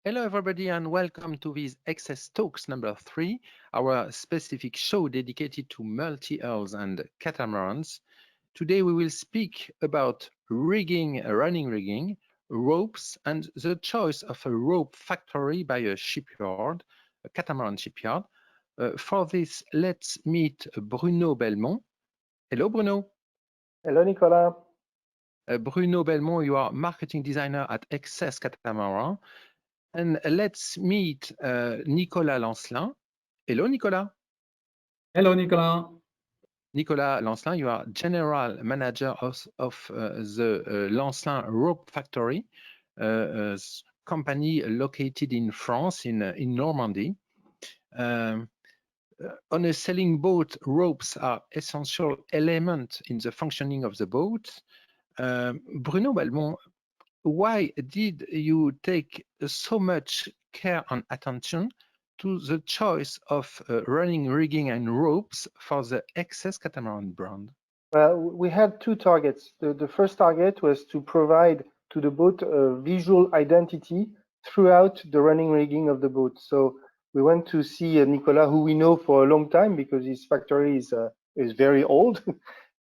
Hello, everybody, and welcome to this Excess Talks number 3, our specific show dedicated to multi-hulls and catamarans. Today, we will speak about rigging, running rigging, ropes, and the choice of a rope factory by a shipyard, a catamaran shipyard. For this, let's meet Bruno Belmont. Hello, Bruno. Hello, Nicolas. Bruno Belmont, you are marketing designer at Excess Catamaran. And let's meet Nicolas Lancelin. Hello, Nicolas. Hello, Nicolas. Nicolas Lancelin, you are general manager of the Lancelin Rope Factory, a company located in France, in Normandy. On a sailing boat, ropes are essential element in the functioning of the boat. Bruno Belmont, why did you take so much care and attention to the choice of running rigging and ropes for the Excess Catamaran brand? Well, we had two targets. The first target was to provide to the boat a visual identity throughout the running rigging of the boat. So we went to see Nicolas, who we know for a long time because his factory is very old,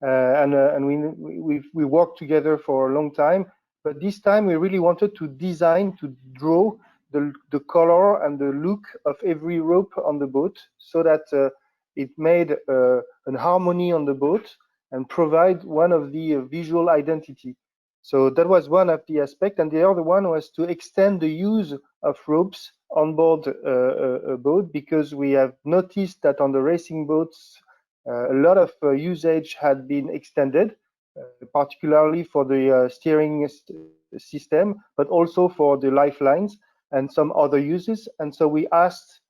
and we worked together for a long time. But this time we really wanted to design, to draw the color and the look of every rope on the boat, so that it made an harmony on the boat and provide one of the visual identity. So that was one of the aspect, and the other one was to extend the use of ropes on board a boat, because we have noticed that on the racing boats a lot of usage had been extended, particularly for the steering system, but also for the lifelines and some other uses. And so we asked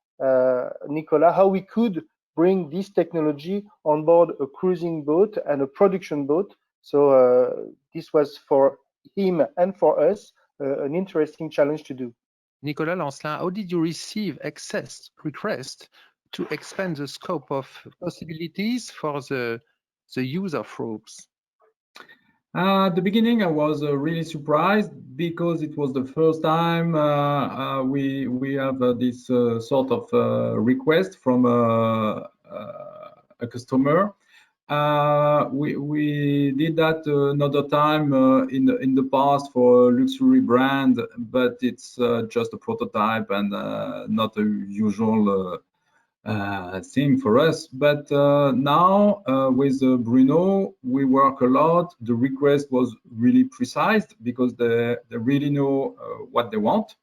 Nicolas how we could bring this technology on board a cruising boat and a production boat. So this was for him and for us an interesting challenge to do. Nicolas Lancelin, how did you receive Excess request to expand the scope of possibilities for the use of ropes? At the beginning, I was really surprised because it was the first time we have this sort of request from a customer. We did that another time in the past for a luxury brand, but it's just a prototype and not a usual thing for us. But now with Bruno, we work a lot. The request was really precise because they really know what they want.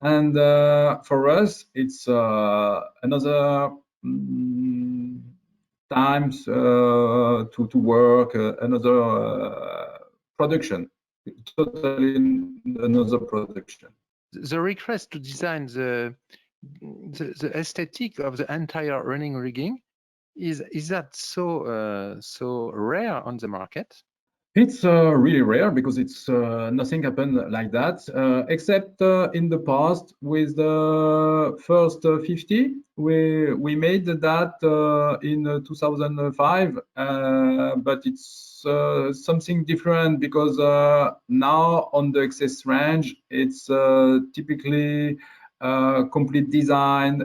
And for us, it's another times to work, another production, totally another production. The request to design the aesthetic of the entire running rigging, is that so rare on the market? It's really rare because it's nothing happened like that, except in the past with the first 50. We made that in 2005, but it's something different because now on the Excess range, it's typically complete design.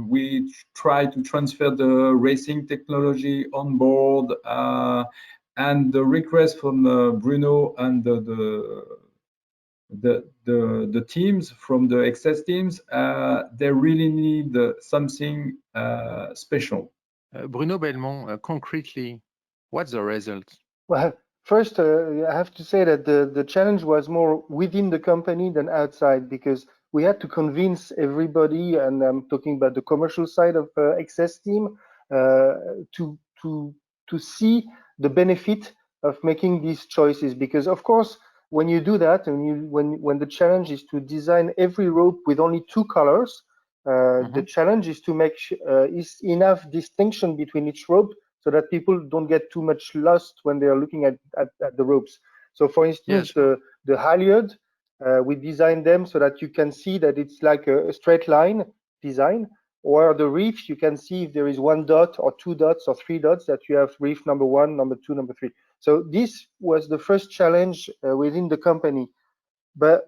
We try to transfer the racing technology on board, and the request from Bruno and the teams from the Excess teams, they really need something special. Bruno Belmont, concretely, what's the result? Well, first, I have to say that the challenge was more within the company than outside, because we had to convince everybody, and I'm talking about the commercial side of Excess team, to see the benefit of making these choices. Because of course, when you do that, and when the challenge is to design every rope with only two colors, the challenge is to make is enough distinction between each rope, so that people don't get too much lost when they are looking at the ropes. So for instance, yes, the halyard, we designed them so that you can see that it's like a straight line design, or the reef, you can see if there is one dot or two dots or three dots, that you have reef number 1, number 2, number 3. So this was the first challenge within the company. But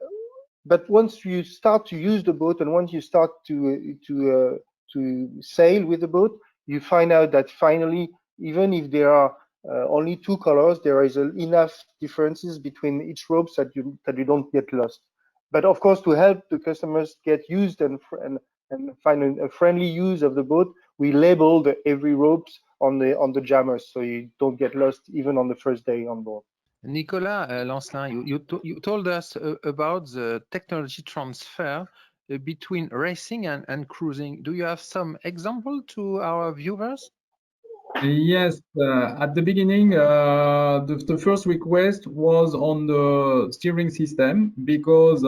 but once you start to use the boat and once you start to sail with the boat, you find out that finally, even if there are only two colors, there is enough differences between each ropes that you don't get lost. But of course, to help the customers get used and find a friendly use of the boat, we labeled every ropes on the jammers, so you don't get lost even on the first day on board. Nicolas Lancelin, you told us about the technology transfer between racing and cruising. Do you have some example to our viewers? Yes, at the beginning, the first request was on the steering system because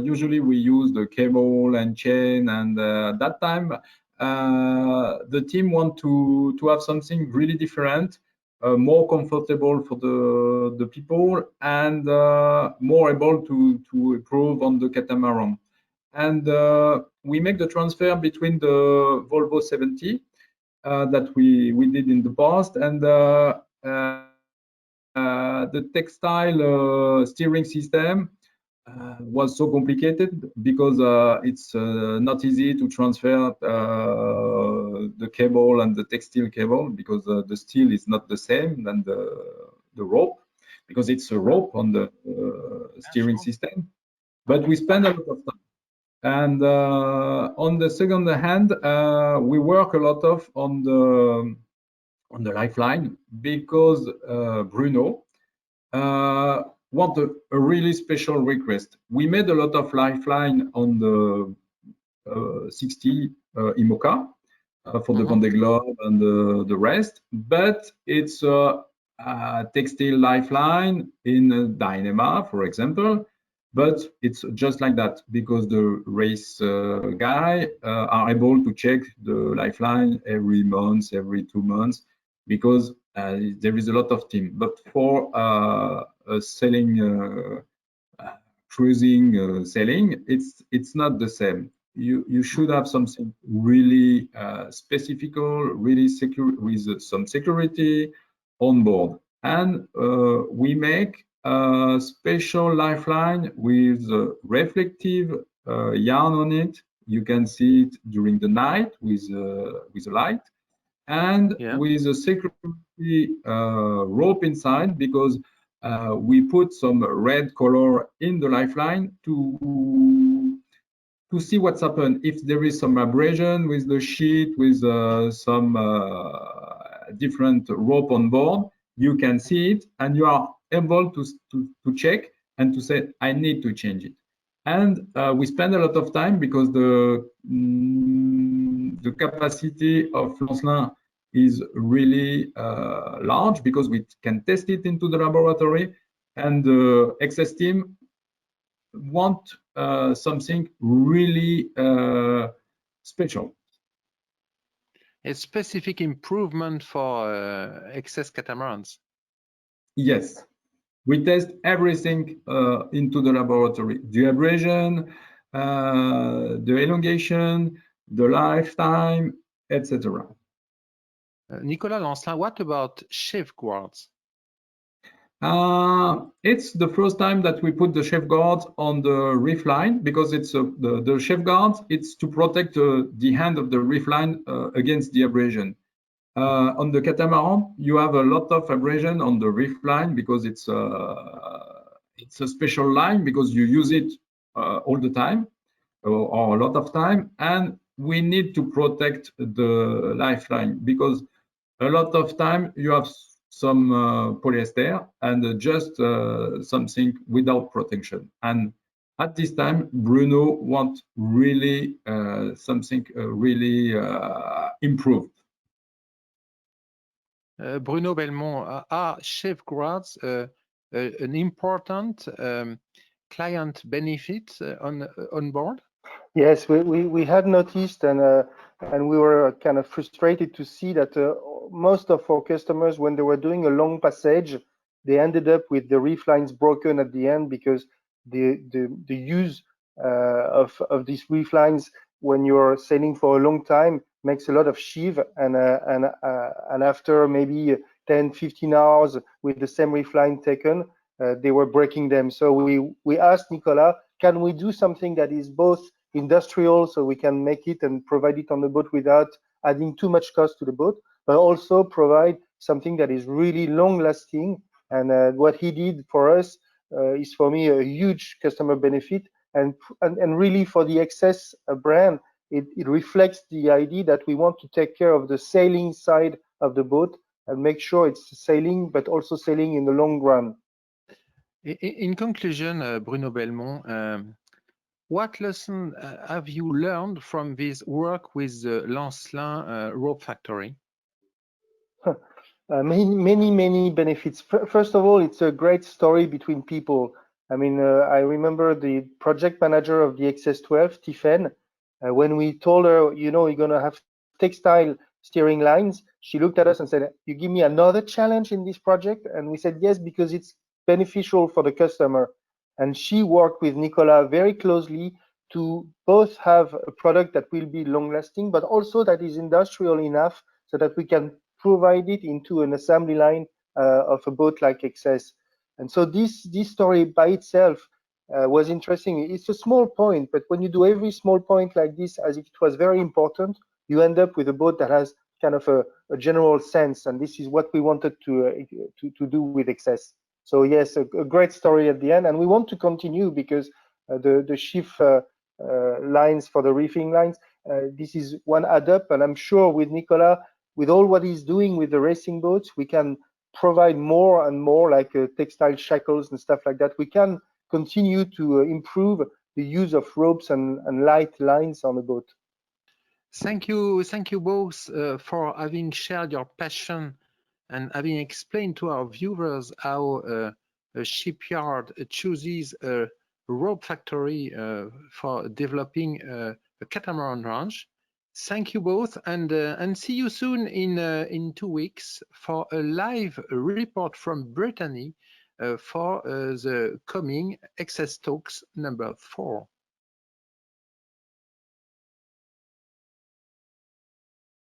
usually we use the cable and chain, and that time the team want to have something really different, more comfortable for the people, and more able to improve on the catamaran. And we make the transfer between the Volvo 70 that we did in the past, and the textile steering system was so complicated because it's not easy to transfer the cable and the textile cable, because the steel is not the same than the rope, because it's a rope on the steering system. But we spend a lot of time. And on the second hand, we work a lot on the lifeline, because Bruno want a really special request. We made a lot of lifeline on the 60 IMOCA for the Vendée Globe and the rest, but it's a textile lifeline in a Dynama, for example. But it's just like that, because the race guy are able to check the lifeline every month, every 2 months, because there is a lot of team. But for sailing, cruising sailing, it's not the same. You should have something really specific, really secure, with some security on board. And we make a special lifeline with reflective yarn on it. You can see it during the night with a light, and with a security rope inside, because we put some red color in the lifeline to see what's happened. If there is some abrasion with the sheet, with some different rope on board, you can see it, and you are able to check and to say, I need to change it. And we spend a lot of time, because the capacity of Lancelin is really large, because we can test it into the laboratory, and the Excess team want something really special. A specific improvement for Excess catamarans. Yes, we test everything into the laboratory: the abrasion, the elongation, the lifetime, etc. Nicolas Lancelin, what about safeguards? It's the first time that we put the safeguards on the reef line, because it's the safeguards. It's to protect the hand of the reef line against the abrasion. On the catamaran, you have a lot of abrasion on the reef line, because it's a special line, because you use it all the time, or a lot of time, and we need to protect the lifeline, because a lot of time you have some polyester and just something without protection. And at this time, Bruno wants really something really improved. Bruno Belmont, are safeguards an important client benefit on board? Yes, we had noticed, and we were kind of frustrated to see that most of our customers, when they were doing a long passage, they ended up with the reef lines broken at the end, because the use of these reef lines when you're sailing for a long time makes a lot of sheave, and after maybe 10-15 hours with the same reef line taken, they were breaking them. So we asked Nicolas can we do something that is both industrial, so we can make it and provide it on the boat without adding too much cost to the boat, but also provide something that is really long lasting. And what he did for us is, for me, a huge customer benefit, and really for the Excess brand, it reflects the idea that we want to take care of the sailing side of the boat and make sure it's sailing, but also sailing in the long run. In conclusion, Bruno Belmont, what lesson have you learned from this work with the Lancelin rope factory? Many benefits. First of all, it's a great story between people. I mean, I remember the project manager of the XS12, Tiffen, when we told her, you know, you're going to have textile steering lines, she looked at us and said, you give me another challenge in this project? And we said, yes, because it's beneficial for the customer. And she worked with Nicolas very closely to both have a product that will be long lasting, but also that is industrial enough so that we can provide it into an assembly line of a boat like Excess. And so this story by itself was interesting. It's a small point, but when you do every small point like this as if it was very important, you end up with a boat that has kind of a general sense. And this is what we wanted to do with Excess. So yes, a great story at the end, and we want to continue because the sheaf lines for the reefing lines, this is one add up, and I'm sure with Nicolas, with all what he's doing with the racing boats, we can provide more and more, like textile shackles and stuff like that. We can continue to improve the use of ropes and light lines on the boat. Thank you both for having shared your passion and having explained to our viewers how a shipyard chooses a rope factory for developing a catamaran ranch. Thank you both, and see you soon in 2 weeks for a live report from Brittany for the coming Excess Talks number 4.